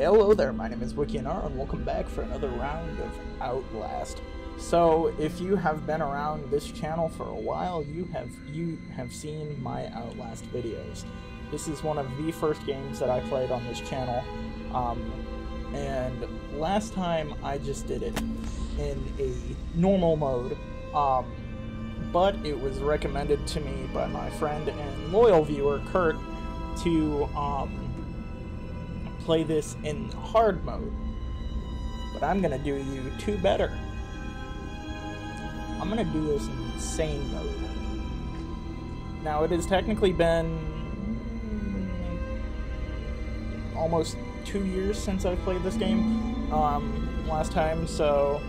Hello there, my name is WikiNR, and welcome back for another round of Outlast. So, if you have been around this channel for a while, you have seen my Outlast videos. This is one of the first games that I played on this channel, and last time I just did it in a normal mode, but it was recommended to me by my friend and loyal viewer, Kurt, to play this in hard mode. But I'm gonna do you two better. I'm gonna do this in insane mode. Now, it has technically been almost 2 years since I played this game last time, so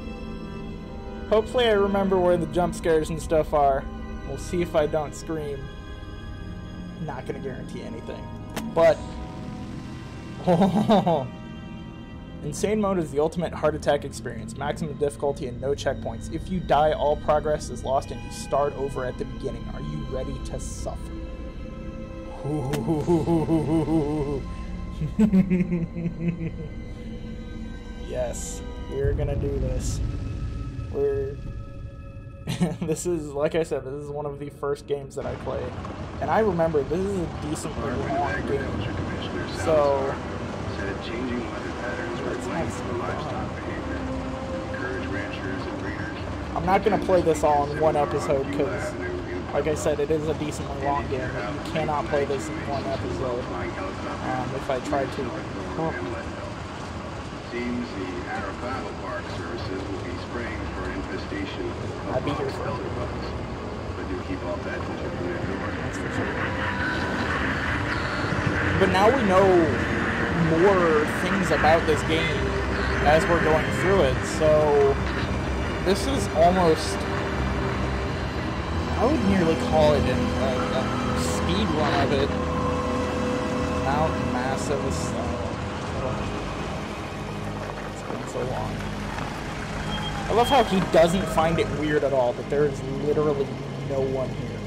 hopefully I remember where the jump scares and stuff are. We'll see if I don't scream. Not gonna guarantee anything, but Insane mode is the ultimate heart attack experience. Maximum difficulty and no checkpoints. If you die, all progress is lost and you start over at the beginning. Are you ready to suffer? Yes, we're gonna do this. This is, like I said, this is one of the first games that I played. And I remember this is a decently long game. So changing weather patterns reflects the livestock behavior. Encourage ranchers and breeders. I'm not going to play this all in one episode because, like I said, it is a decently long game. You cannot play this in one episode if I tried to. Seems the Arapaho Park services will be spraying for an infestation of I'd be here for elder bugs. But do keep off that until you're That's for sure. But now we know more things about this game as we're going through it, so this is almost, I would nearly call it a speed run of it. Mountain Massive. It's been so long. I love how he doesn't find it weird at all that there is literally no one here.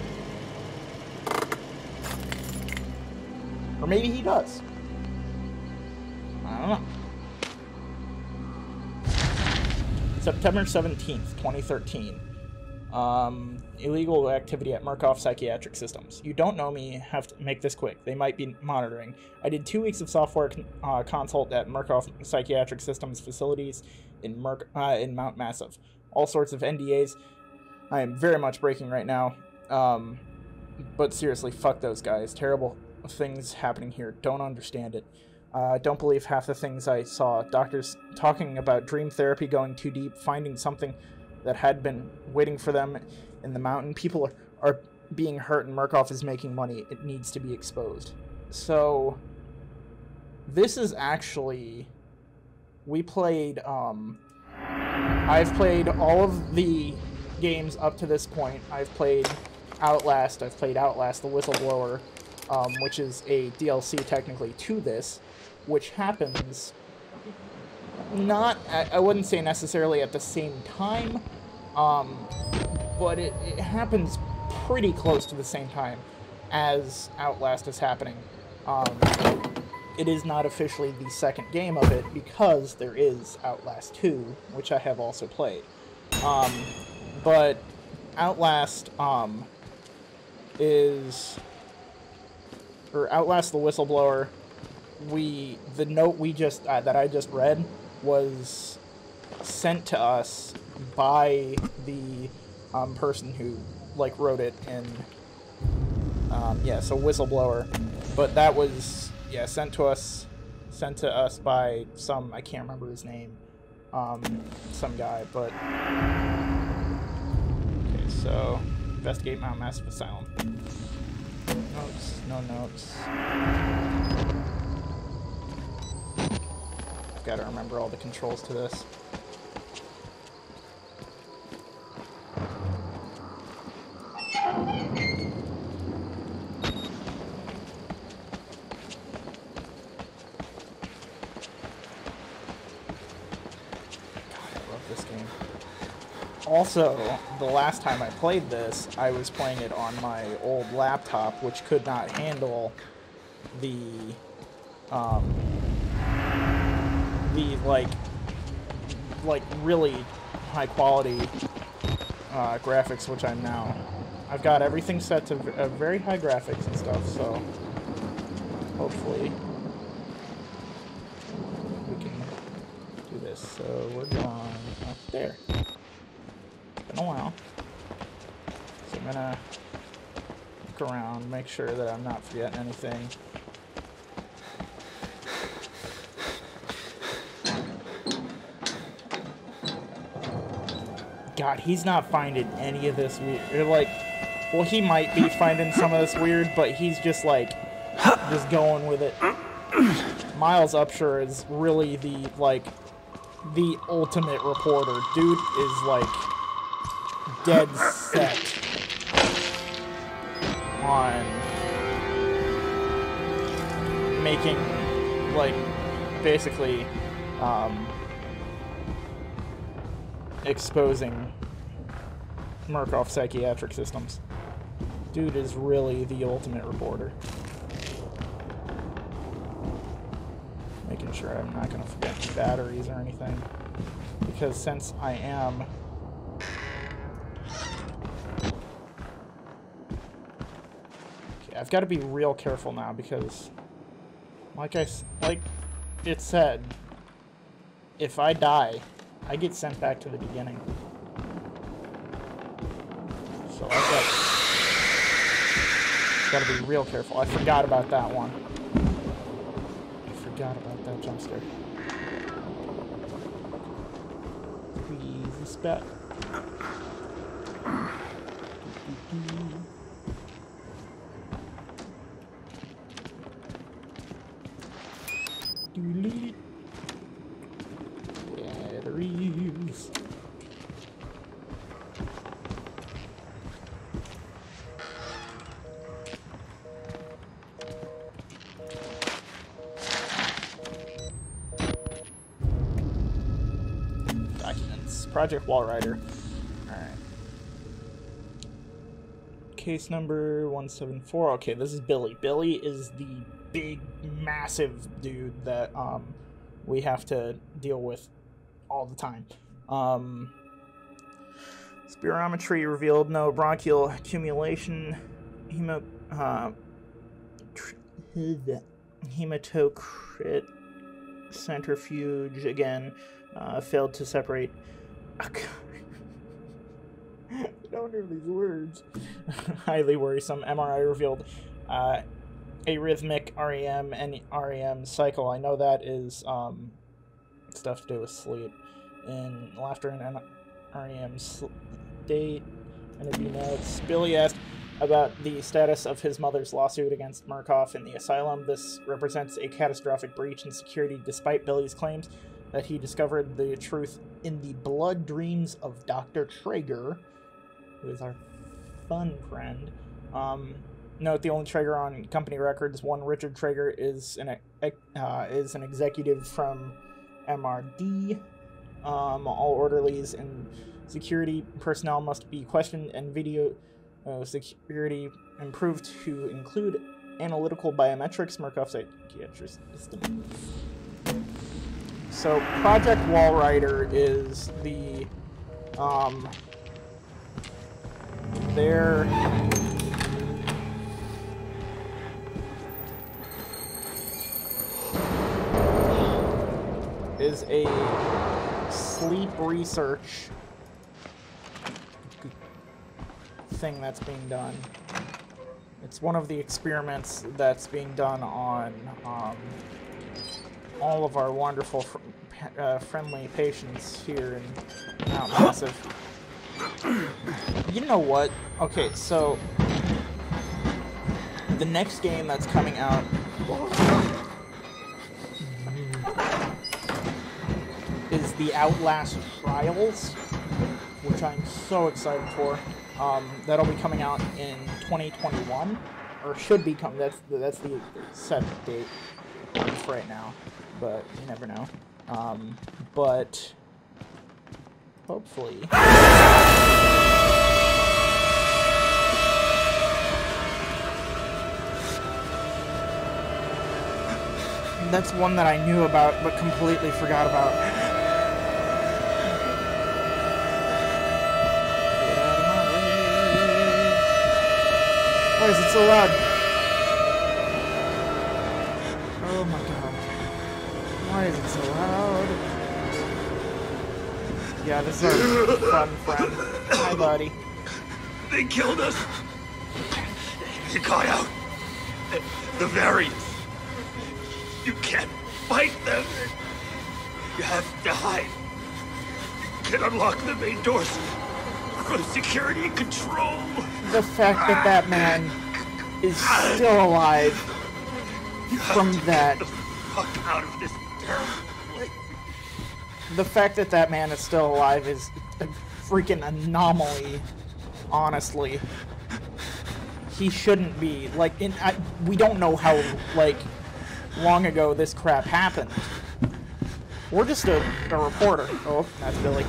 Or maybe he does. I don't know. September 17th, 2013. Illegal activity at Murkoff Psychiatric Systems. You don't know me, have to make this quick. They might be monitoring. I did 2 weeks of software consult at Murkoff Psychiatric Systems facilities in Mount Massive. All sorts of NDAs. I am very much breaking right now. But seriously, fuck those guys. Terrible things happening here. Don't understand it. Don't believe half the things I saw. Doctors talking about dream therapy going too deep, finding something that had been waiting for them in the mountain. People are being hurt and Murkoff is making money. It needs to be exposed. So, this is actually... We played, I've played all of the games up to this point. I've played Outlast. I've played Outlast the Whistleblower, which is a DLC technically to this, which happens not, I wouldn't say necessarily at the same time, but it happens pretty close to the same time as Outlast is happening. It is not officially the second game of it because there is Outlast 2, which I have also played. But Outlast Outlast the Whistleblower, the note we just that I just read was sent to us by the person who wrote it, and yeah, so Whistleblower, but that was sent to us by some, I can't remember his name, some guy, but okay, so investigate Mount Massive Asylum. Notes, no notes. I've got to remember all the controls to this. Also, the last time I played this, I was playing it on my old laptop, which could not handle the the like really high quality graphics, which I'm now. I've got everything set to very high graphics and stuff, so hopefully we can do this. So we're going up there. It's been a while. So I'm gonna look around, make sure that I'm not forgetting anything. God, he's not finding any of this weird. Or like, well, he might be finding some of this weird, but he's just like, just going with it. Miles Upshur is really the, like, the ultimate reporter. Dude is, like, dead set on making, like, basically, exposing Murkoff psychiatric systems. Dude is really the ultimate reporter. Making sure I'm not going to forget the batteries or anything. Because since I am... Okay, I've got to be real careful now because... Like it said, if I die, I get sent back to the beginning. So I've got to be real careful. I forgot about that one. I forgot about that jump scare. Easy spat. Batteries. Documents. Project Wallrider. Alright. Case number 174. Okay, this is Billy. Billy is the big, massive dude that we have to deal with all the time. Spirometry revealed no bronchial accumulation. Hematocrit centrifuge again failed to separate. I don't know these words. Highly worrisome. MRI revealed arrhythmic REM and REM cycle. I know that is stuff to do with sleep. In laughter and REM state. Interview notes. Billy asked about the status of his mother's lawsuit against Murkoff in the asylum. This represents a catastrophic breach in security despite Billy's claims that he discovered the truth in the blood dreams of Dr. Traeger, who is our fun friend. Note the only Traeger on company records. One Richard Traeger is an executive from MRD. All orderlies and security personnel must be questioned, and video security improved to include analytical biometrics. Murkoff psychiatric system. So Project Wallrider is the there is a sleep research thing that's being done. It's one of the experiments that's being done on all of our wonderful friendly patients here in Mount Massive. You know what? Okay, so the next game that's coming out is the Outlast Trials, which I'm so excited for. That'll be coming out in 2021, or should be coming. That's the set date for right now, but you never know. But hopefully. That's one that I knew about, but completely forgot about. Get out of my way. Why is it so loud? Oh my god. Why is it so loud? Yeah, this is our fun friend. Hi, buddy. They killed us. You got out. The variants. You can't fight them. You have to hide. You can unlock the main doors from security control. The fact that that man is still alive from that. Get the fuck out of this town. The fact that that man is still alive is a freaking anomaly, honestly. He shouldn't be. Like, we don't know how, like, long ago this crap happened. We're just a reporter. Oh, that's Billy.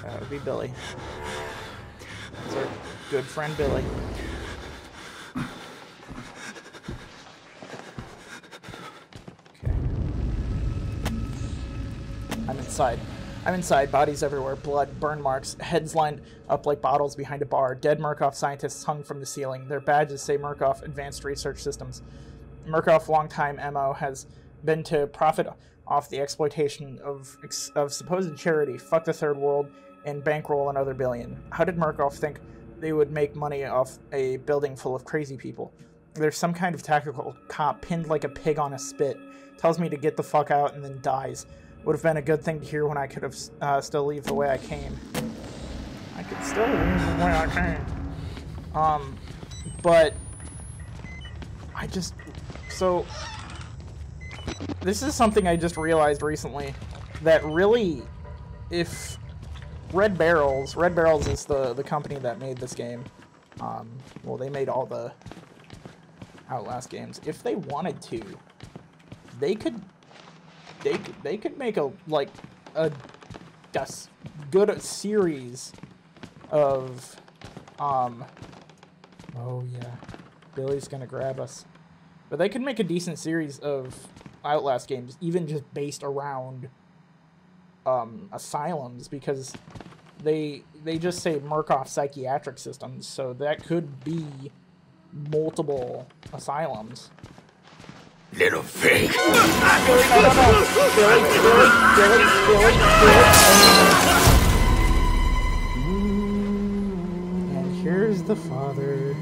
That would be Billy. That's our good friend Billy. I'm inside, bodies everywhere, blood, burn marks, heads lined up like bottles behind a bar, dead Murkoff scientists hung from the ceiling. Their badges say Murkoff Advanced Research Systems. Murkoff longtime MO has been to profit off the exploitation of supposed charity, fuck the third world, and bankroll another billion. How did Murkoff think they would make money off a building full of crazy people? There's some kind of tactical cop pinned like a pig on a spit, tells me to get the fuck out and then dies. Would have been a good thing to hear when I could have still leave the way I came. I could still leave the way I came. But I just... So, this is something I just realized recently, that really, if Red Barrels is the company that made this game, well, they made all the Outlast games. If they wanted to, they could make a good series of oh yeah, Billy's gonna grab us. But they could make a decent series of Outlast games, even just based around asylums, because they just say Murkoff Psychiatric Systems, so that could be multiple asylums. Little pig. Billy. And here's the father.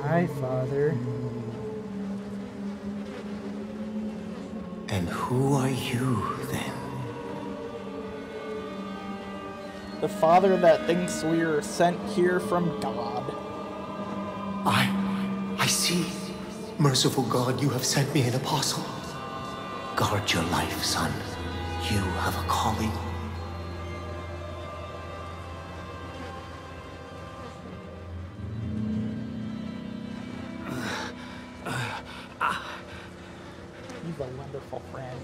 My father. And who are you, then? The father that thinks we're sent here from God. I see. Merciful God, you have sent me an apostle. Guard your life, son. You have a calling. You've a wonderful friend.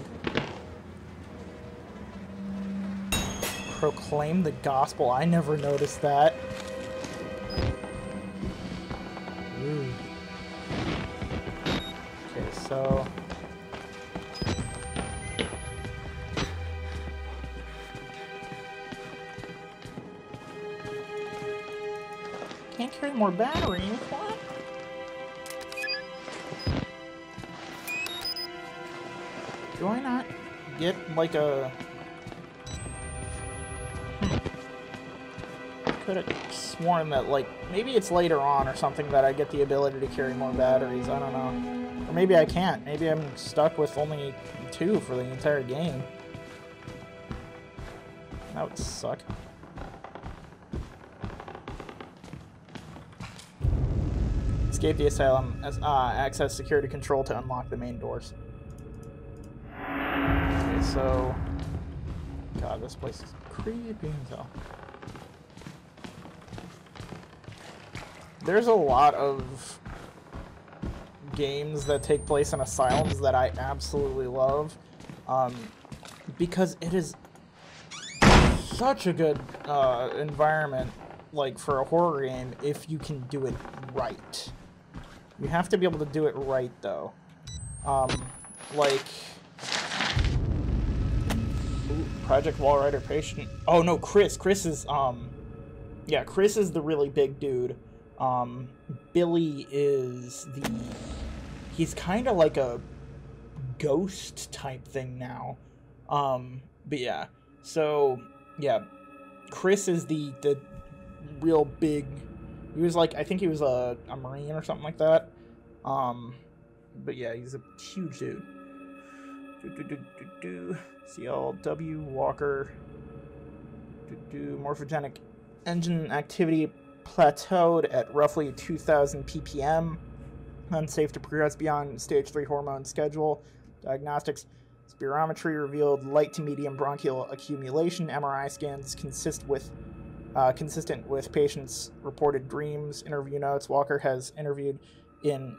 Proclaim the gospel. I never noticed that. Ooh. Okay, so... Can't carry more batteries. What? Do I not get, like, a... Could have sworn that, like, maybe it's later on or something that I get the ability to carry more batteries. I don't know. Or maybe I can't. Maybe I'm stuck with only 2 for the entire game. That would suck. Escape the asylum. Access security control to unlock the main doors. Okay, so... God, this place is creepy as hell. There's a lot of games that take place in asylums that I absolutely love, because it is such a good environment, like, for a horror game, if you can do it right. You have to be able to do it right, though. Like... Ooh, Project Wallrider Patient... Oh, no, Chris. Chris is, yeah, Chris is the really big dude. Billy is the... He's kind of like a ghost type thing now. But yeah. So, yeah. Chris is the real big... He was like, I think he was a Marine or something like that. But yeah, he's a huge dude. CLW Walker. Morphogenic engine activity plateaued at roughly 2,000 ppm. Unsafe to progress beyond stage 3 hormone schedule. Diagnostics. Spirometry revealed light to medium bronchial accumulation. MRI scans consistent with patients' reported dreams. Interview notes. Walker was interviewed in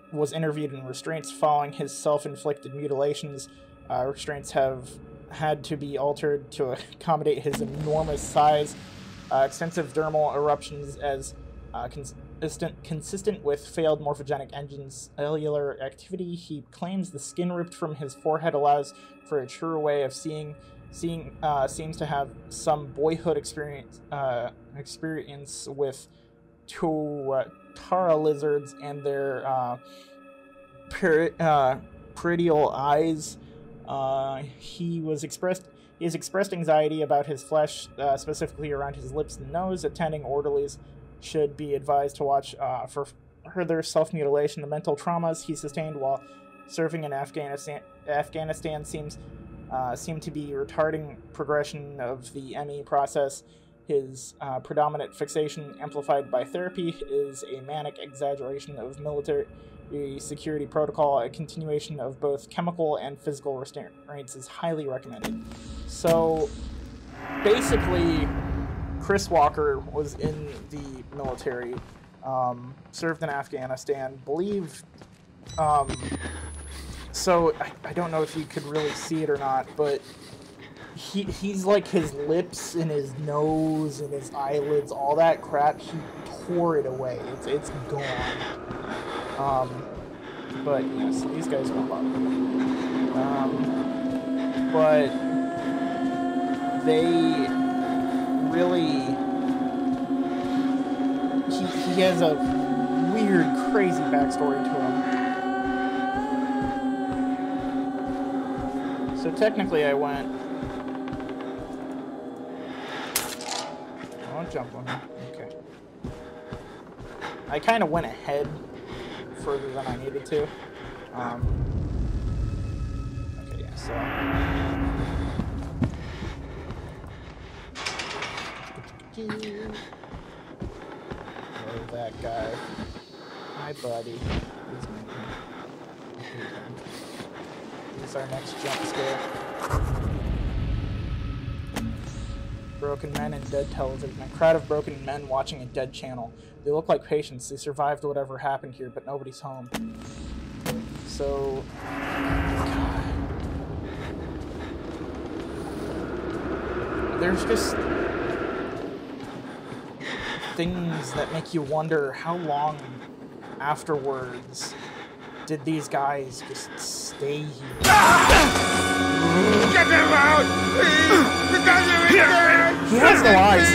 restraints following his self-inflicted mutilations. Restraints have had to be altered to accommodate his enormous size. Extensive dermal eruptions as consistent with failed morphogenic engine's cellular activity. He claims the skin ripped from his forehead allows for a truer way of seeing. Seems to have some boyhood experience with Tara lizards and their peridal eyes. He has expressed anxiety about his flesh, specifically around his lips and nose. Attending orderlies should be advised to watch for further self-mutilation. The mental traumas he sustained while serving in Afghanistan seem to be retarding progression of the ME process. His predominant fixation, amplified by therapy, is a manic exaggeration of military security protocol. A continuation of both chemical and physical restraints is highly recommended. So, basically, Chris Walker was in the military, served in Afghanistan, believed... So, I don't know if you could really see it or not, but he's like, his lips and his nose and his eyelids, all that crap, he tore it away. It's gone. But, yes, these guys won't bother me. But they really... He has a weird, crazy backstory to him. So technically I went... I won't jump on him. Okay. I kind of went ahead further than I needed to. Okay, yeah, so... Oh, that guy. Hi, buddy. This is our next jump scare. Broken men and dead television. A crowd of broken men watching a dead channel. They look like patients. They survived whatever happened here, but nobody's home. So... God. There's just... things that make you wonder how long afterwards did these guys just stay here? Get him out! Please! He has no eyes.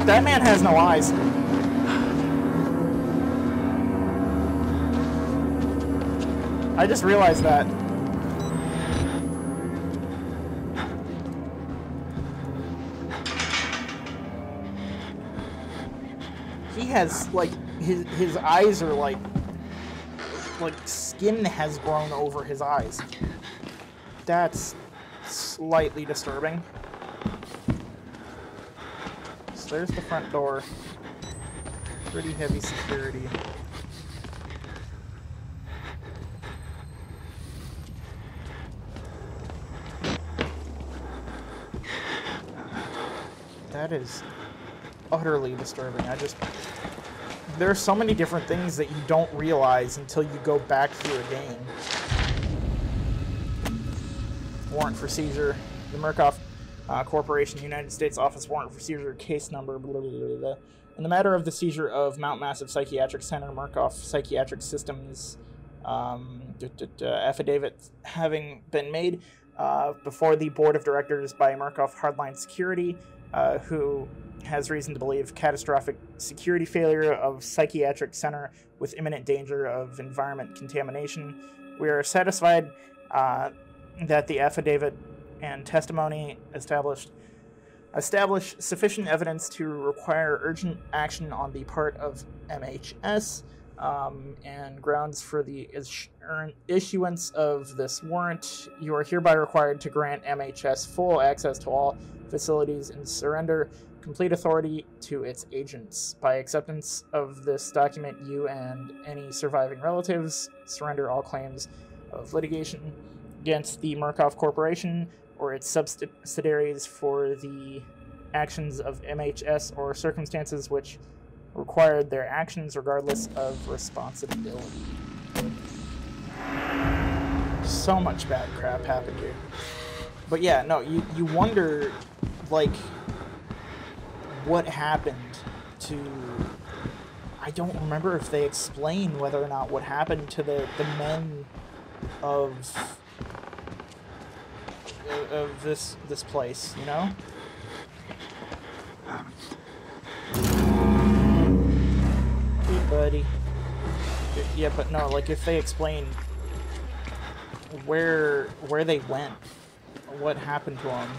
That man has no eyes. I just realized that. He has, like, his eyes are like skin has grown over his eyes. That's slightly disturbing. So there's the front door. Pretty heavy security. That is utterly disturbing. There are so many different things that you don't realize until you go back through a game. Warrant for seizure. The Murkoff Corporation, United States Office Warrant for Seizure, case number, blah, blah, blah, blah. In the matter of the seizure of Mount Massive Psychiatric Center, Murkoff Psychiatric Systems affidavit having been made before the board of directors by Murkoff Hardline Security, who has reason to believe catastrophic security failure of psychiatric center with imminent danger of environment contamination. We are satisfied that the affidavit and testimony establish sufficient evidence to require urgent action on the part of MHS, and grounds for the issuance of this warrant. You are hereby required to grant MHS full access to all facilities and surrender complete authority to its agents. By acceptance of this document, you and any surviving relatives surrender all claims of litigation against the Murkoff Corporation or its subsidiaries for the actions of MHS or circumstances which required their actions, regardless of responsibility. So much bad crap happened here. But yeah, no, you wonder, like, what happened to... I don't remember if they explain whether or not what happened to the men of this place, you know? Hey, buddy. Yeah, but no, like, if they explain where they went, what happened to them.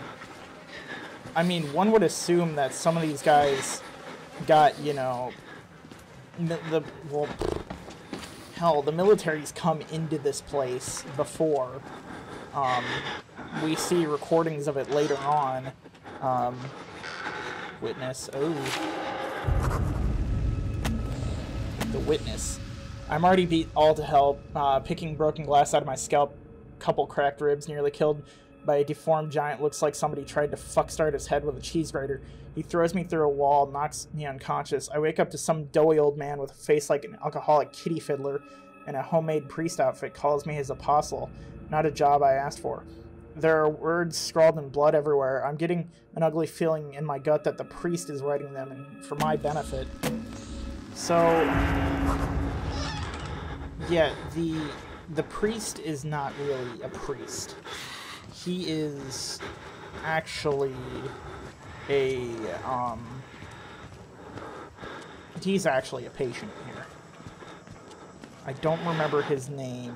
I mean, one would assume that some of these guys got, you know, well, hell, the military's come into this place before. We see recordings of it later on. Witness. Oh. The witness. I'm already beat all to hell, picking broken glass out of my scalp, couple cracked ribs, nearly killed by a deformed giant. Looks like somebody tried to fuckstart his head with a cheese grater. He throws me through a wall, knocks me unconscious. I wake up to some doughy old man with a face like an alcoholic kitty fiddler and a homemade priest outfit calls me his apostle. Not a job I asked for. There are words scrawled in blood everywhere. I'm getting an ugly feeling in my gut that the priest is writing them and for my benefit. So, yeah, the priest is not really a priest. He is actually he's actually a patient here. I don't remember his name,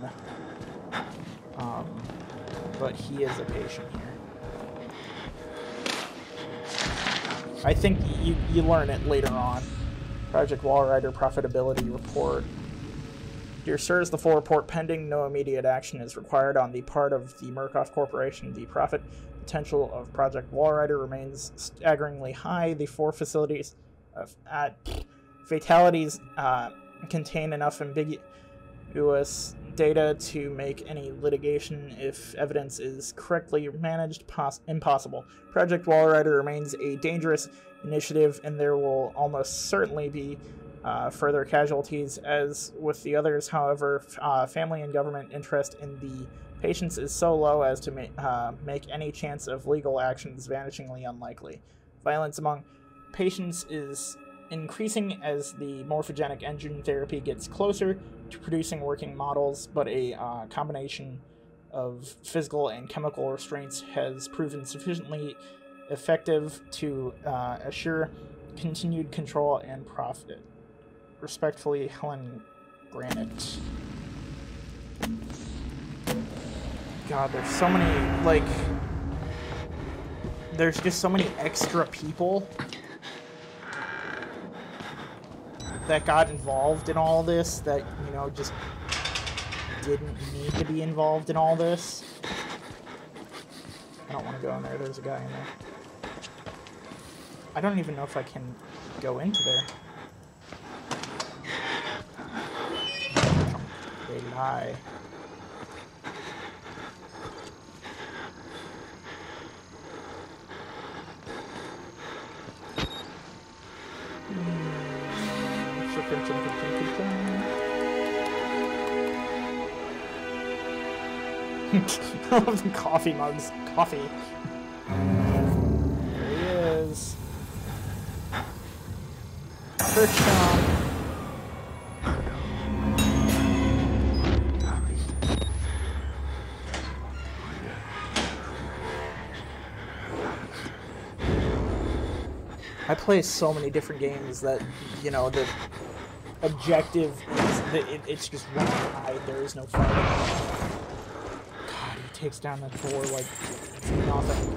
but he is a patient here. I think you learn it later on. Project Wallrider Profitability Report. Dear Sirs, the full report pending. No immediate action is required on the part of the Murkoff Corporation. The profit potential of Project Wallrider remains staggeringly high. The 4 facilities fatalities contain enough ambiguous data to make any litigation, if evidence is correctly managed, impossible. Project Wallrider remains a dangerous initiative, and there will almost certainly be further casualties. As with the others, however, family and government interest in the patients is so low as to make any chance of legal actions vanishingly unlikely. Violence among patients is increasing as the morphogenic engine therapy gets closer to producing working models, but a combination of physical and chemical restraints has proven sufficiently effective to assure continued control and profit. Respectfully, Helen Granite. God, there's so many, like, there's just so many extra people that got involved in all this that, you know, just didn't need to be involved in all this. I don't want to go in there. There's a guy in there. I don't even know if I can go into there. They lie. I love the coffee mugs. Coffee. There he is. First jump. I play so many different games that, you know, the objective is that it's just one hide. There is no fighting. God, he takes down the door like it's nothing.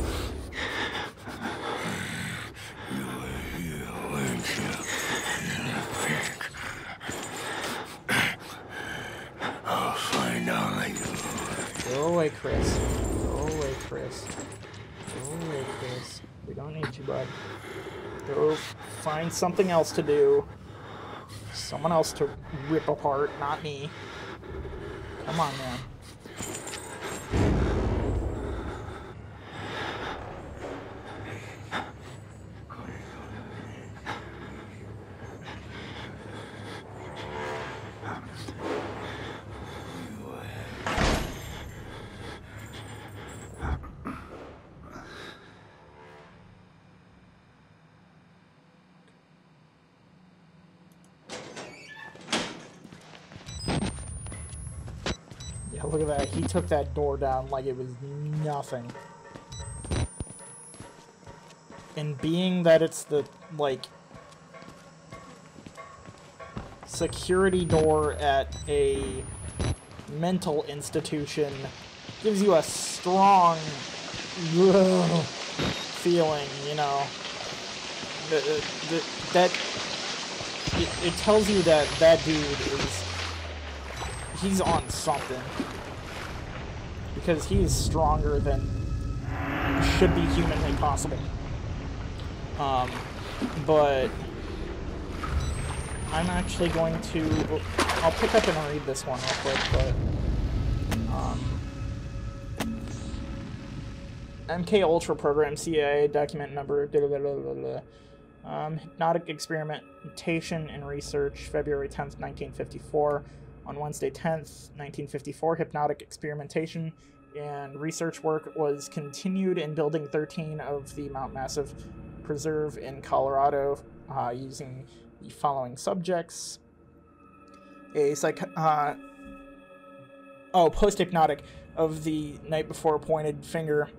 I'll find out you. Go away, Chris. Go away, Chris. Go away, Chris. We don't need you, bud. Go find something else to do. Someone else to rip apart, not me. Come on, man. Yeah, look at that. He took that door down like it was nothing. And being that it's the, like, security door at a mental institution gives you a strong feeling, you know. It tells you that that dude is... he's on something. Because he is stronger than should be humanly possible. But I'm actually going to... I'll pick up and read this one real quick, but... MK Ultra Program, CIA, document number... hypnotic experimentation and research, February 10th, 1954. On Wednesday 10th, 1954, hypnotic experimentation and research work was continued in Building 13 of the Mount Massive Preserve in Colorado, using the following subjects. Post-hypnotic of the night before appointed finger,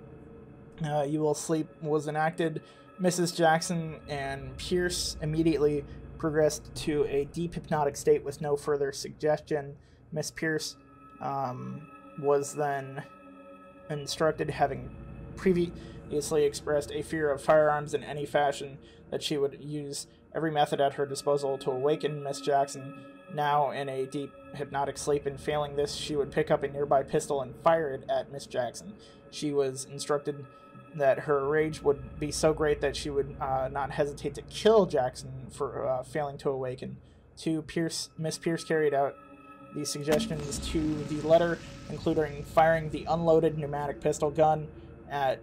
you will sleep, was enacted. Mrs. Jackson and Pierce immediately progressed to a deep hypnotic state with no further suggestion. Miss Pierce was then instructed, having previously expressed a fear of firearms in any fashion, that she would use every method at her disposal to awaken Miss Jackson, now in a deep hypnotic sleep, and failing this, she would pick up a nearby pistol and fire it at Miss Jackson. She was instructed that her rage would be so great that she would not hesitate to kill Jackson for failing to awaken. Miss Pierce carried out these suggestions to the letter, including firing the unloaded pneumatic pistol gun at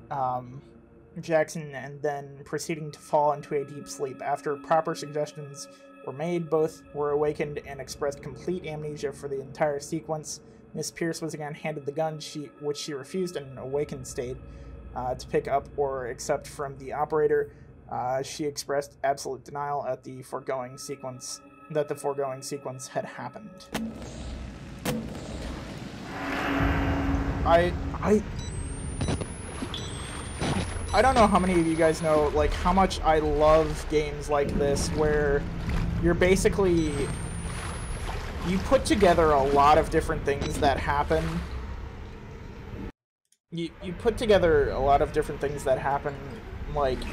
Jackson and then proceeding to fall into a deep sleep. After proper suggestions were made, both were awakened and expressed complete amnesia for the entire sequence. Miss Pierce was again handed the gun, which she refused in an awakened state to pick up or accept from the operator. She expressed absolute denial at the foregoing sequence, that the foregoing sequence had happened. I don't know how many of you guys know, like, how much I love games like this, where you're basically... you put together a lot of different things that happen. You put together a lot of different things that happen, like,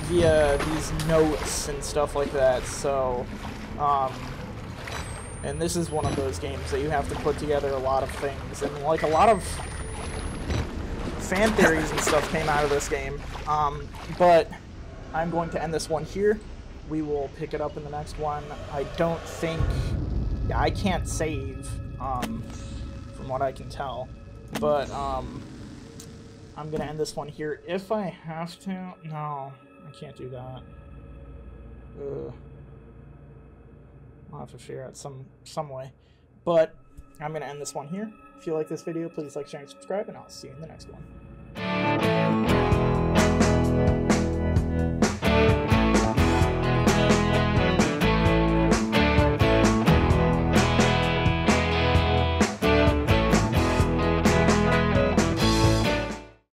via these notes and stuff like that, so, and this is one of those games that you have to put together a lot of things, and, like, a lot of fan theories and stuff came out of this game, but I'm going to end this one here. We will pick it up in the next one. I don't think... I can't save, from what I can tell, but, I'm gonna end this one here if I have to. No, I can't do that. I'll have to figure out some way. But I'm gonna end this one here. If you like this video, please like, share, and subscribe, and I'll see you in the next one.